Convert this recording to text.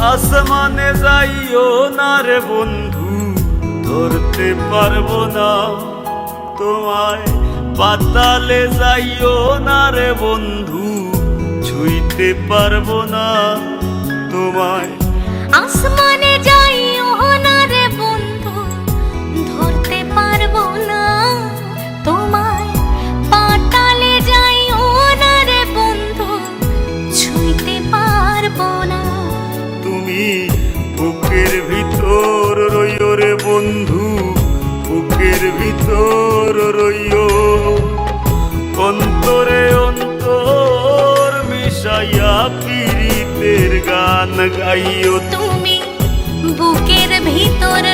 আসমানে যাইও না রে বন্ধু, ধরতে পারবো না তোমায়। পাতালে যাইও না রে বন্ধু, ছুঁইতে পারবো না তোমায়। আসমানে যাইও না রে বন্ধু, ধরতে পারবো না তোমায়। পাতালে যাইও না রে বন্ধু, ছুঁইতে পারবো না। তুমি বুকের ভিতর রইও রে বন্ধু, বুকের ভিতর রইও। অন্তরে অন্তর মিশাইয়া পীড়িতের গান গাইও। তুমি বুকের ভিতর